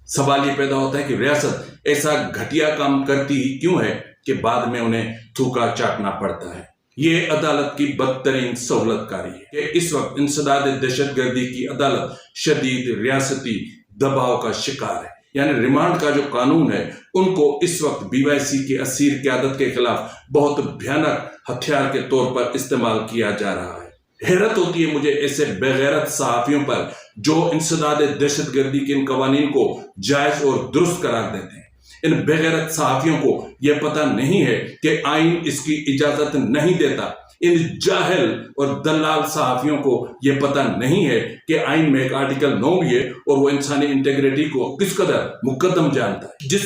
سوال یہ پیدا ہوتا ہے کہ ریاست ایسا گھٹیا کام کرتی ہی کیوں ہے کہ بعد میں انہیں تھوکا چاٹنا پڑتا ہے۔ یہ عدالت کی بدترین سہولت کاری ہے کہ اس وقت انسداد دہشت گردی کی عدالت شدید ریاستی دباؤ کا شکار ہے۔ یعنی ریمانڈ کا جو قانون ہے ان کو اس وقت BYC کے اسیر قیادت کے خلاف بہت بھیانک ہتھیار کے طور پر استعمال کیا جا رہا ہے۔ حیرت ہوتی ہے مجھے ایسے بغیرت صحافیوں پر جو انسداد دہشت گردی کے ان قوانین کو جائز اور درست قرار دیتے ہیں۔ ان بغیرت صحافیوں کو یہ پتہ نہیں ہے کہ آئین اس کی اجازت نہیں دیتا۔ ان جاہل اور دلال صحافیوں کو یہ پتہ نہیں ہے کہ آئین میں ایک آرٹیکل 9 بھی ہے اور وہ انسانی انٹیگریٹی کو کس قدر مقدم جانتا ہے۔ جس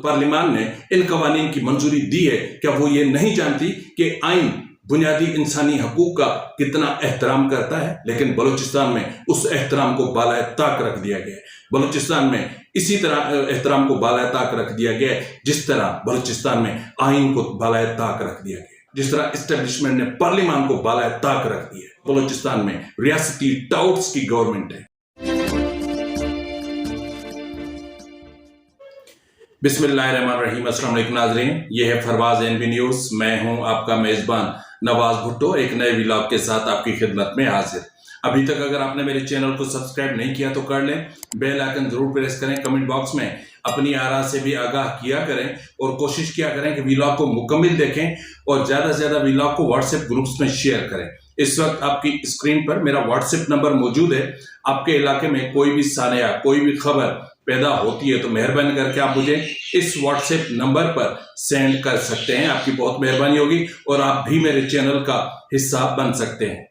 پارلیمان نے ان قوانین کی منظوری دی ہے کیا وہ یہ نہیں جانتی کہ آئین بنیادی انسانی حقوق کا کتنا احترام کرتا ہے؟ لیکن بلوچستان میں اس احترام کو بالائے طاق رکھ دیا گیا ہے۔ بلوچستان میں اسی طرح احترام کو بالائے طاق رکھ دیا گیا ہے جس طرح بلوچستان میں آئین کو بالائے طاق رکھ دیا گیا ہے، جس طرح اسٹیبلشمنٹ نے پارلیمان کو بالائے طاق رکھ دیا ہے۔ بلوچستان میں ریاستی ٹاؤٹس کی گورنمنٹ ہے۔ بسم اللہ الرحمن الرحیم۔ السلام علیکم ناظرین، یہ ہے فرواز NB نیوز۔ میں ہوں آپ کا میزبان نواز بھٹو، ایک نئے ولاگ کے ساتھ آپ کی خدمت میں حاضر۔ ابھی تک اگر آپ نے میرے چینل کو سبسکرائب نہیں کیا تو کر لیں، بیل آئیکن ضرور پریس کریں، کمنٹ باکس میں اپنی آراء سے بھی آگاہ کیا کریں اور کوشش کیا کریں کہ ولاگ کو مکمل دیکھیں اور زیادہ سے زیادہ ولاگ کو واٹس ایپ گروپس میں شیئر کریں۔ اس وقت آپ کی اسکرین پر میرا واٹس ایپ نمبر موجود ہے۔ آپ کے علاقے میں کوئی بھی سانحہ، کوئی بھی خبر پیدا ہوتی ہے تو مہربانی کر کے آپ مجھے اس واٹس ایپ نمبر پر سینڈ کر سکتے ہیں۔ آپ کی بہت مہربانی ہوگی اور آپ بھی میرے چینل کا حصہ بن سکتے ہیں۔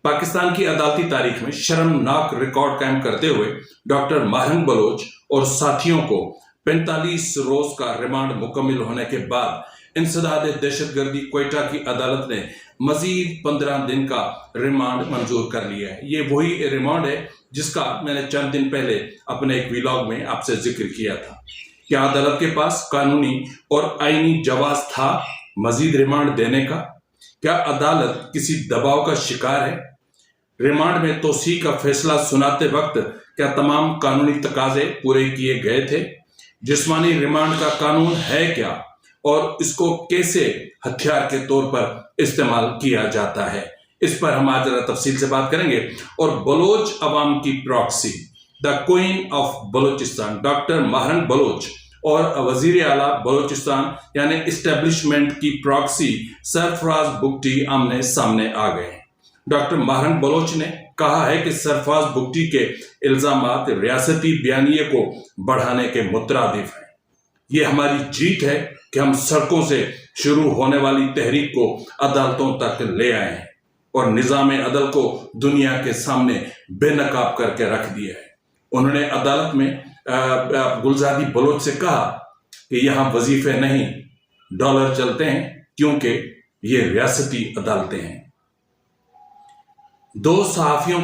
پاکستان کی عدالتی تاریخ میں شرمناک ریکارڈ قائم کرتے ہوئے ڈاکٹر ماہرنگ بلوچ اور ساتھیوں کو 45 روز کا ریمانڈ مکمل ہونے کے بعد انسداد دہشت گردی کوئٹہ کی عدالت نے مزید 15 دن کا ریمانڈ منظور کر لیا ہے۔ یہ وہی ریمانڈ ہے جس کا میں نے چند دن پہلے اپنے ایک ولاگ میں آپ سے ذکر کیا تھا۔ کیا عدالت کے پاس قانونی اور آئینی جواز تھا مزید ریمانڈ دینے کا؟ کیا عدالت کسی دباؤ کا شکار ہے؟ ریمانڈ میں توسیع کا فیصلہ سناتے وقت کیا تمام قانونی تقاضے پورے کیے گئے تھے؟ جسمانی ریمانڈ کا قانون ہے کیا اور اس کو کیسے ہتھیار کے طور پر استعمال کیا جاتا ہے؟ اس پر ہم آج ذرا تفصیل سے بات کریں گے۔ اور بلوچ عوام کی proxy, the queen of Balochistan, doctor Mahrang Baloch اور وزیر اعلیٰ بلوچستان یعنی اسٹیبلشمنٹ کی پراکسی سرفراز بگٹی آمنے سامنے آ گئے ہیں۔ ڈاکٹر ماہرنگ بلوچ نے کہا ہے کہ سرفراز بگٹی کے الزامات ریاستی بیانیے کو بڑھانے کے مترادف ہیں۔ یہ ہماری جیت ہے کہ ہم سڑکوں سے شروع ہونے والی تحریک کو عدالتوں تک لے آئے ہیں اور نظام عدل کو دنیا کے سامنے بے نقاب کر کے رکھ دیا ہے۔ انہوں نے عدالت میں گلزادی بلوچ سے کہا کہ یہاں وظیفے نہیں ڈالر چلتے ہیں کیونکہ یہ ریاستی عدالتیں ہیں۔ دو صحافیوں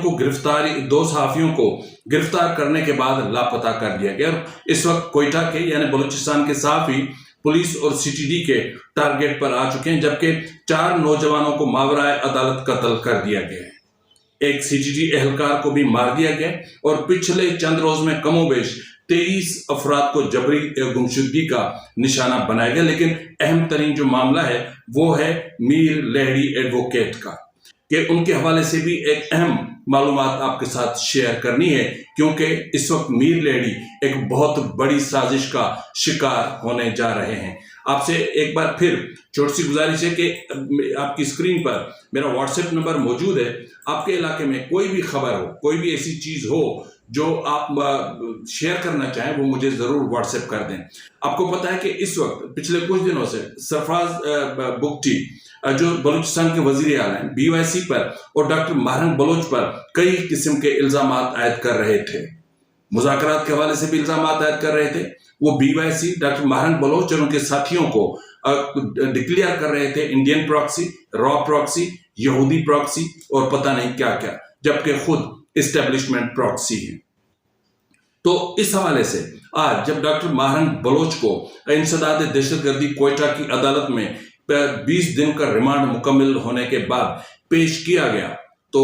کو گرفتار کرنے کے بعد لاپتہ کر دیا گیا۔ اس وقت کوئٹہ کے یعنی بلوچستان کے صحافی پولیس اور CTD کے ٹارگٹ پر آ چکے ہیں، جبکہ 4 نوجوانوں کو ماورائے عدالت قتل کر دیا گیا ہے۔ ایک CTD اہلکار کو بھی مار دیا گیا اور پچھلے چند روز میں کم و بیش 23 افراد کو جبری گمشدگی کا نشانہ بنایا گیا۔ لیکن اہم ترین جو معاملہ ہے وہ ہے میر لہڑی ایڈوکیٹ کا، کہ ان کے حوالے سے بھی ایک اہم معلومات آپ کے ساتھ شیئر کرنی ہے، کیونکہ اس وقت میر لیڈی ایک بہت بڑی سازش کا شکار ہونے جا رہے ہیں۔ آپ سے ایک بار پھر چھوٹی سی گزارش ہے کہ آپ کی اسکرین پر میرا واٹس ایپ نمبر موجود ہے۔ آپ کے علاقے میں کوئی بھی خبر ہو، کوئی بھی ایسی چیز ہو جو آپ شیئر کرنا چاہیں، وہ مجھے ضرور واٹس ایپ کر دیں۔ آپ کو پتا ہے کہ اس وقت پچھلے کچھ دنوں سے سرفراز بگٹی جو بلوچستان کے وزیر اعلیٰ ہیں، BYC پر اور ڈاکٹر ماہرنگ بلوچ پر کئی قسم کے الزامات عائد کر رہے تھے۔ مذاکرات کے حوالے سے بھی الزامات عائد کر رہے تھے۔ وہ BYC ڈاکٹر ماہرنگ بلوچ اور ان کے ساتھیوں کو ڈکلیئر کر رہے تھے انڈین پراکسی، را پراکسی، یہودی پراکسی اور پتہ نہیں کیا کیا، جبکہ خود اسٹیبلشمنٹ پراکسی ہے۔ تو اس حوالے سے آج جب ڈاکٹر ماہرنگ بلوچ کو انسداد دہشت گردی کوئٹہ کی عدالت میں 20 دن کا ریمانڈ مکمل ہونے کے بعد پیش کیا گیا تو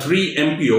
3 MPO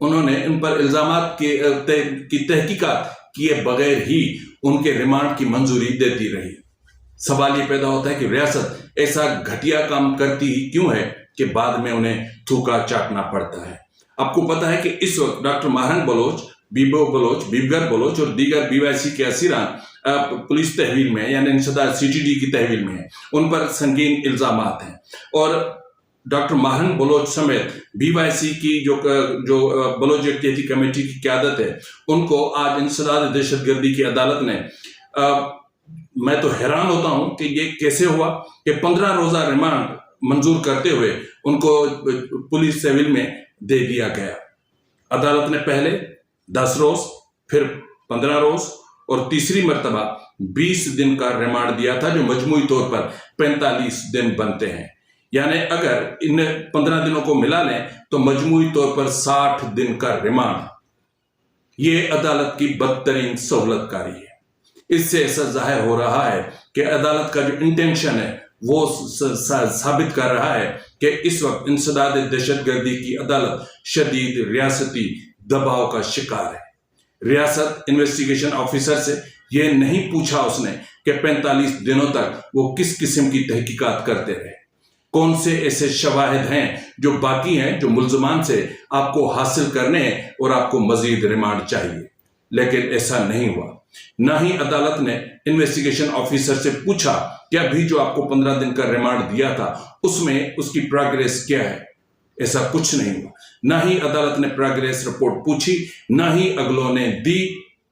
انہوں نے ان پر الزامات کی تحقیقات کیے بغیر ہی ان کے ریمانڈ کی منظوری دیتی رہی۔ سوال یہ پیدا ہوتا ہے کہ ریاست ایسا گھٹیا کام کرتی ہی کیوں ہے کہ بعد میں انہیں تھوکا چاٹنا پڑتا ہے۔ آپ کو پتا ہے کہ اس وقت ڈاکٹر ماہرنگ بلوچ، بیبو بلوچ، بیبگر بلوچ اور دیگر BYC کے اسیران پولیس تحویل میں یعنی انسداد CTD کی تحویل میں ہیں، ان پر سنگین الزامات ہیں، اور ڈاکٹر ماہرنگ بلوچ سمیت BYC کی جو بلوچ احتیاطی کمیٹی کی قیادت ہے، ان کو آج انسداد دہشت گردی کی عدالت نے، میں تو حیران ہوتا ہوں کہ یہ کیسے ہوا کہ 15 روزہ ریمانڈ منظور کرتے ہوئے ان کو پولیس تحویل میں دے دیا گیا۔ عدالت نے پہلے 10 روز، پھر 15 روز اور تیسری مرتبہ 20 دن کا ریمانڈ دیا تھا، جو مجموعی طور پر 45 دن بنتے ہیں۔ یعنی اگر ان 15 دنوں کو ملا لیں تو مجموعی طور پر 60 دن کا ریمانڈ۔ یہ عدالت کی بدترین سہولت کاری ہے۔ اس سے ایسا ظاہر ہو رہا ہے کہ عدالت کا جو انٹینشن ہے وہ ثابت کر رہا ہے کہ اس وقت انسداد دہشت گردی کی عدالت شدید ریاستی دباؤ کا شکار ہے۔ ریاست انویسٹیگیشن آفیسر سے یہ نہیں پوچھا اس نے کہ 45 دنوں تک وہ کس قسم کی تحقیقات کرتے رہے، کون سے ایسے شواہد ہیں جو باقی ہیں، جو ملزمان سے آپ کو حاصل کرنے ہیں اور آپ کو مزید ریمانڈ چاہیے، لیکن ایسا نہیں ہوا۔ نہ ہی عدالت نے انویسٹیگیشن آفیسر سے پوچھا کہ ابھی جو آپ کو 15 دن کا ریمانڈ دیا تھا اس میں اس کی پروگریس کیا ہے، ایسا کچھ نہیں ہوا۔ نہ ہی عدالت نے پروگریس رپورٹ پوچھی، نہ ہی اگلوں نے دی،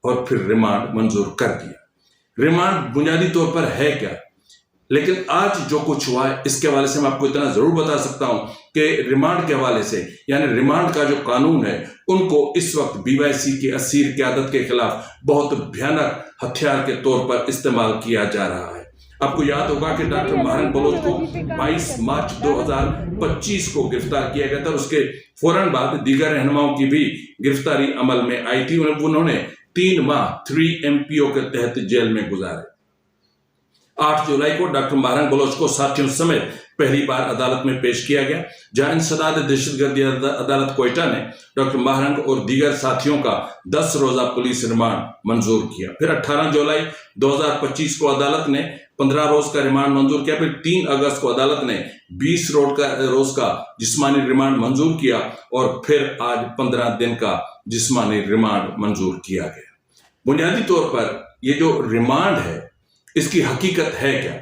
اور پھر ریمانڈ منظور کر دیا۔ ریمانڈ بنیادی طور پر ہے کیا؟ لیکن آج جو کچھ ہوا ہے اس کے حوالے سے میں آپ کو اتنا ضرور بتا سکتا ہوں کہ ریمانڈ کے حوالے سے، یعنی ریمانڈ کا جو قانون ہے، ان کو اس وقت BYC کی اسیر قیادت کے خلاف بہت بھیانک ہتھیار کے طور پر استعمال کیا جا رہا ہے۔ آپ کو یاد ہوگا کہ ڈاکٹر ماہرنگ بلوچ کو 22 مارچ 2025 کو گرفتار کیا گیا تھا، اور اس کے فوراً بعد دیگر رہنماؤں کی بھی گرفتاری عمل میں آئی تھی۔ انہوں نے 3 ماہ 3 MPO کے تحت جیل میں گزارے۔ 8 جولائی کو ڈاکٹر ماہرنگ بلوچ کو ساتھیوں سمیت پہلی بار عدالت میں پیش کیا گیا، جہاں انسداد دہشت گردی عدالت کوئٹہ نے ڈاکٹر ماہرنگ اور دیگر ساتھیوں کا 10 روزہ پولیس ریمانڈ منظور کیا۔ پھر 18 جولائی 2025 کو عدالت نے 15 روز کا ریمانڈ منظور کیا۔ پھر 3 اگست کو عدالت نے 20 روز کا جسمانی ریمانڈ منظور کیا، اور پھر آج 15 دن کا جسمانی ریمانڈ منظور کیا گیا۔ بنیادی طور پر یہ جو ریمانڈ ہے اس کی حقیقت ہے کیا؟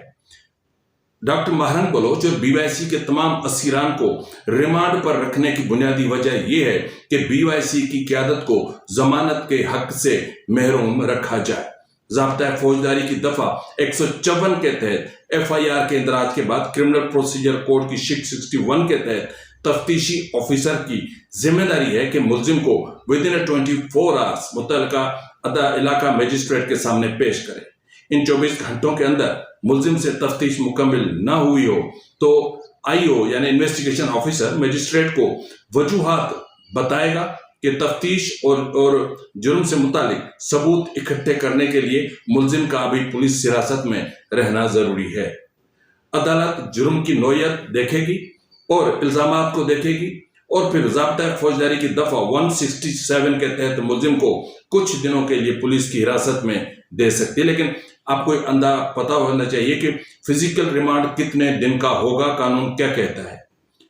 ڈاکٹر ماہرنگ بلوچ اور BYC کے تمام اسیران کو ریمانڈ پر رکھنے کی بنیادی وجہ یہ ہے کہ BYC کی قیادت کو ضمانت کے حق سے محروم رکھا جائے۔ ضابطۂ فوجداری کی دفعہ 154 کے تحت FIR کے اندراج کے بعد کرمنل پروسیجر کوڈ کی شک 61 کے تحت تفتیشی آفیسر کی ذمہ داری ہے کہ ملزم کو within 24 hours متعلقہ علاقہ مجسٹریٹ کے سامنے پیش کرے۔ ان 24 گھنٹوں کے اندر ملزم سے تفتیش مکمل نہ ہوئی ہو تو IO یعنی انویسٹیگیشن آفیسر مجسٹریٹ کو وجوہات بتائے گا کہ تفتیش اور جرم سے متعلق ثبوت اکٹھے کرنے کے لیے ملزم کا ابھی پولیس حراست میں رہنا ضروری ہے۔ عدالت جرم کی نوعیت دیکھے گی اور الزامات کو دیکھے گی، اور پھر ضابطۂ فوجداری کی دفعہ 167 کے تحت ملزم کو کچھ دنوں کے لیے پولیس کی حراست میں دے سکتی ہے۔ لیکن آپ کو ایک اندازہ پتا ہونا چاہیے کہ فزیکل ریمانڈ کتنے دن کا ہوگا، قانون کیا کہتا ہے۔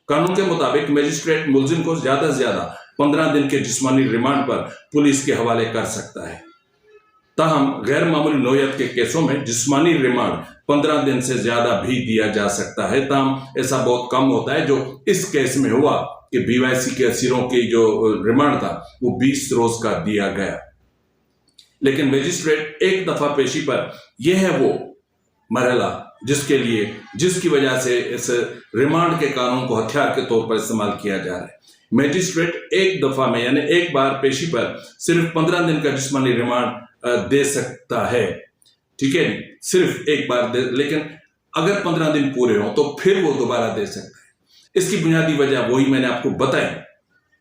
قانون کے مطابق مجسٹریٹ ملزم کو زیادہ سے زیادہ 15 دن کے جسمانی ریمانڈ پر پولیس کے حوالے کر سکتا ہے۔ تاہم غیر معمولی نوعیت کے کیسوں میں جسمانی ریمانڈ 15 دن سے زیادہ بھی دیا جا سکتا ہے۔ تاہم ایسا بہت کم ہوتا ہے، جو اس کیس میں ہوا کہ BYC کے اسیروں کی جو ریمانڈ تھا وہ 20 روز کا دیا گیا۔ لیکن مجسٹریٹ ایک دفعہ پیشی پر یہ ہے وہ مرحلہ جس کی وجہ سے اس ریمانڈ کے قانون کو ہتھیار کے طور پر استعمال کیا جا رہا ہے۔ مجسٹریٹ ایک دفعہ میں یعنی ایک بار پیشی پر صرف 15 دن کا جسمانی ریمانڈ دے سکتا ہے، ٹھیک ہے، صرف ایک بار لیکن اگر 15 دن پورے ہوں تو پھر وہ دوبارہ دے سکتا ہے۔ اس کی بنیادی وجہ وہی میں نے آپ کو بتائی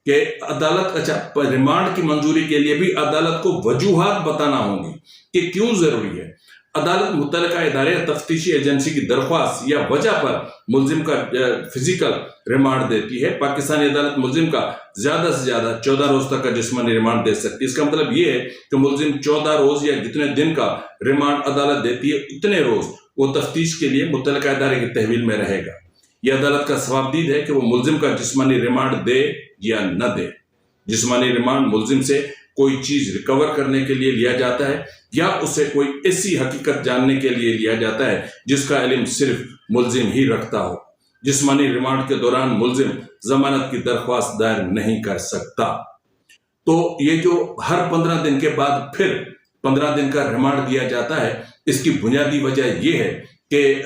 کہ عدالت ریمانڈ کی منظوری کے لیے بھی عدالت کو وجوہات بتانا ہوں گی کہ کیوں ضروری ہے۔ عدالت متعلقہ ادارے یا تفتیشی ایجنسی کی درخواست یا وجہ پر ملزم کا فزیکل ریمانڈ دیتی ہے۔ پاکستانی عدالت ملزم کا زیادہ سے زیادہ 14 روز تک کا جسمانی ریمانڈ دے سکتی ہے۔ اس کا مطلب یہ ہے کہ ملزم 14 روز یا جتنے دن کا ریمانڈ عدالت دیتی ہے اتنے روز وہ تفتیش کے لیے متعلقہ ادارے کی تحویل میں رہے گا۔ یہ عدالت کا ثوابدید ہے کہ وہ ملزم کا جسمانی ریمانڈ دے یا نہ دے۔ جسمانی ریمانڈ ملزم سے کوئی چیز ریکور کرنے کے لیے لیا جاتا ہے یا اسے کوئی ایسی حقیقت جاننے کے لیے لیا جاتا ہے جس کا علم صرف ملزم ہی رکھتا ہو۔ جسمانی ریمانڈ کے دوران ملزم ضمانت کی درخواست دائر نہیں کر سکتا۔ تو یہ جو ہر 15 دن کے بعد پھر 15 دن کا ریمانڈ دیا جاتا ہے، اس کی بنیادی وجہ یہ ہے کہ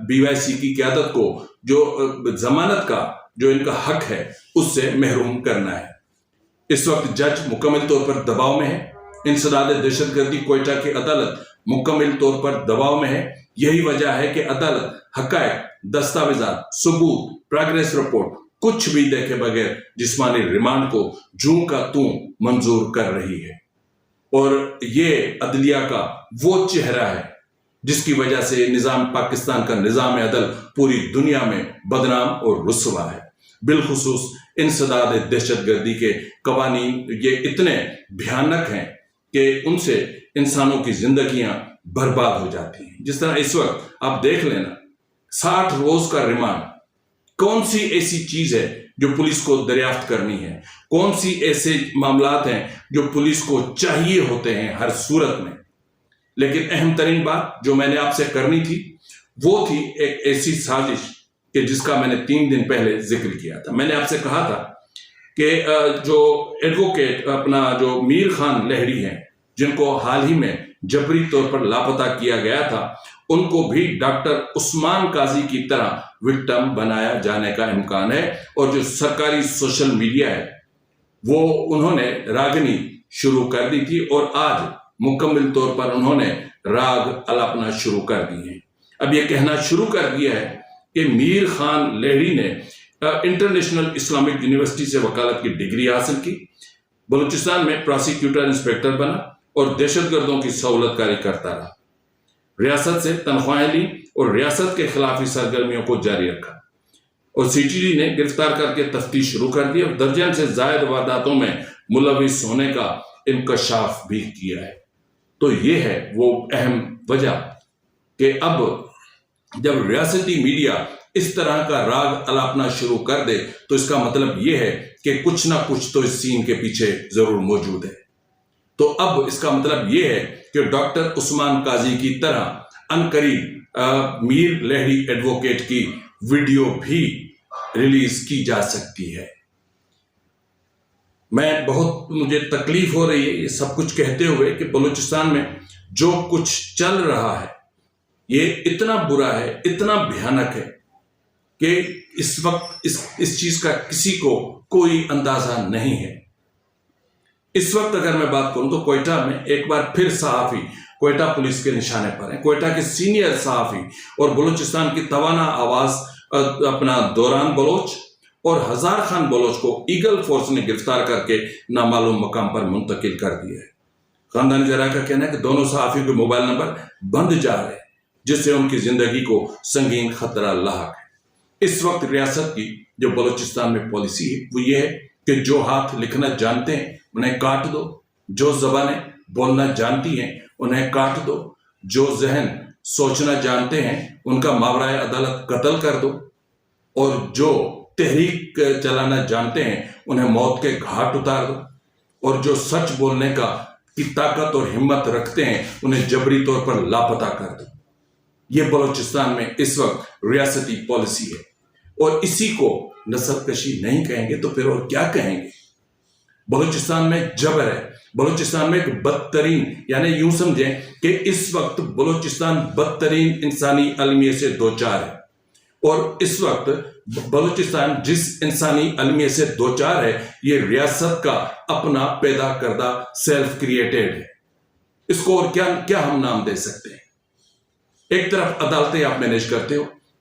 BYC کی قیادت کو جو ضمانت کا جو ان کا حق ہے اس سے محروم کرنا ہے۔ اس وقت جج مکمل طور پر دباؤ میں ہے۔ انسداد دہشت گردی کوئٹہ کی عدالت مکمل طور پر دباؤ میں ہے۔ یہی وجہ ہے کہ عدالت حقائق، دستاویزات، ثبوت، پروگریس رپورٹ کچھ بھی دیکھے بغیر جسمانی ریمانڈ کو جوں کا توں منظور کر رہی ہے۔ اور یہ عدلیہ کا وہ چہرہ ہے جس کی وجہ سے نظام پاکستان کا نظام عدل پوری دنیا میں بدنام اور رسوا ہے۔ بالخصوص انسداد دہشت گردی کے قوانین یہ اتنے بھیانک ہیں کہ ان سے انسانوں کی زندگیاں برباد ہو جاتی ہیں۔ جس طرح اس وقت آپ دیکھ لینا 60 روز کا ریمانڈ، کون سی ایسی چیز ہے جو پولیس کو دریافت کرنی ہے؟ کون سی ایسے معاملات ہیں جو پولیس کو چاہیے ہوتے ہیں ہر صورت میں؟ لیکن اہم ترین بات جو میں نے آپ سے کرنی تھی وہ تھی ایک ایسی سازش کہ جس کا میں نے 3 دن پہلے ذکر کیا تھا۔ میں نے آپ سے کہا تھا کہ جو ایڈوکیٹ اپنا جو میر خان لہڑی ہیں جن کو حال ہی میں جبری طور پر لاپتہ کیا گیا تھا، ان کو بھی ڈاکٹر عثمان قاضی کی طرح وکٹم بنایا جانے کا امکان ہے۔ اور جو سرکاری سوشل میڈیا ہے وہ انہوں نے راگنی شروع کر دی تھی اور آج مکمل طور پر انہوں نے راگ الاپنا شروع کر دی ہے۔ اب یہ کہنا شروع کر دیا ہے کہ میر خان لہڑی نے انٹرنیشنل اسلامک یونیورسٹی سے وکالت کی ڈگری حاصل کی، بلوچستان میں پراسیکیوٹر انسپیکٹر بنا اور دہشت گردوں کی سہولت کاری کرتا رہا، ریاست سے تنخواہیں لی اور ریاست کے خلافی سرگرمیوں کو جاری رکھا، اور CTD نے گرفتار کر کے تفتیش شروع کر دی اور درجن سے زائد وارداتوں میں ملوث ہونے کا انکشاف بھی کیا ہے۔ تو یہ ہے وہ اہم وجہ کہ اب جب ریاستی میڈیا اس طرح کا راگ الاپنا شروع کر دے تو اس کا مطلب یہ ہے کہ کچھ نہ کچھ تو اس سین کے پیچھے ضرور موجود ہے۔ تو اب اس کا مطلب یہ ہے کہ ڈاکٹر عثمان قاضی کی طرح عنقریب میر لہڑی ایڈوکیٹ کی ویڈیو بھی ریلیز کی جا سکتی ہے۔ مجھے تکلیف ہو رہی ہے یہ سب کچھ کہتے ہوئے کہ بلوچستان میں جو کچھ چل رہا ہے یہ اتنا برا ہے، اتنا بھیانک ہے کہ اس وقت اس چیز کا کسی کو کوئی اندازہ نہیں ہے۔ اس وقت اگر میں بات کروں تو کوئٹہ میں ایک بار پھر صحافی کوئٹہ پولیس کے نشانے پر ہیں۔ کوئٹہ کے سینئر صحافی اور بلوچستان کی توانا آواز اپنا دوران بلوچ اور ہزار خان بلوچ کو ایگل فورس نے گرفتار کر کے نامعلوم مقام پر منتقل کر دیا ہے۔ خاندانی ذرائع کا کہنا ہے کہ دونوں صحافیوں کے موبائل نمبر بند جا رہے ہیں جس سے ان کی زندگی کو سنگین خطرہ لاحق ہے۔ اس وقت ریاست کی جو بلوچستان میں پالیسی ہے وہ یہ ہے کہ جو ہاتھ لکھنا جانتے ہیں انہیں کاٹ دو، جو زبانیں بولنا جانتی ہیں انہیں کاٹ دو، جو ذہن سوچنا جانتے ہیں ان کا ماورائے عدالت قتل کر دو، اور جو تحریک چلانا جانتے ہیں انہیں موت کے گھاٹ اتار دو، اور جو سچ بولنے کی طاقت اور ہمت رکھتے ہیں انہیں جبری طور پر لاپتہ کر دو۔ یہ بلوچستان میں اس وقت ریاستی پالیسی ہے، اور اسی کو نسل کشی نہیں کہیں گے تو پھر اور کیا کہیں گے؟ بلوچستان میں جبر ہے، بلوچستان میں ایک بدترین، یعنی یوں سمجھیں کہ اس وقت بلوچستان بدترین انسانی المیے سے دوچار ہے، اور اس وقت بلوچستان جس انسانی المیے سے دوچار ہے یہ ریاست کا اپنا پیدا کردہ سیلف کریٹڈ ہے۔ اس کو اور کیا ہم نام دے سکتے ہیں؟ ایک طرف عدالتیں آپ مینیج کرتے ہو،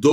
2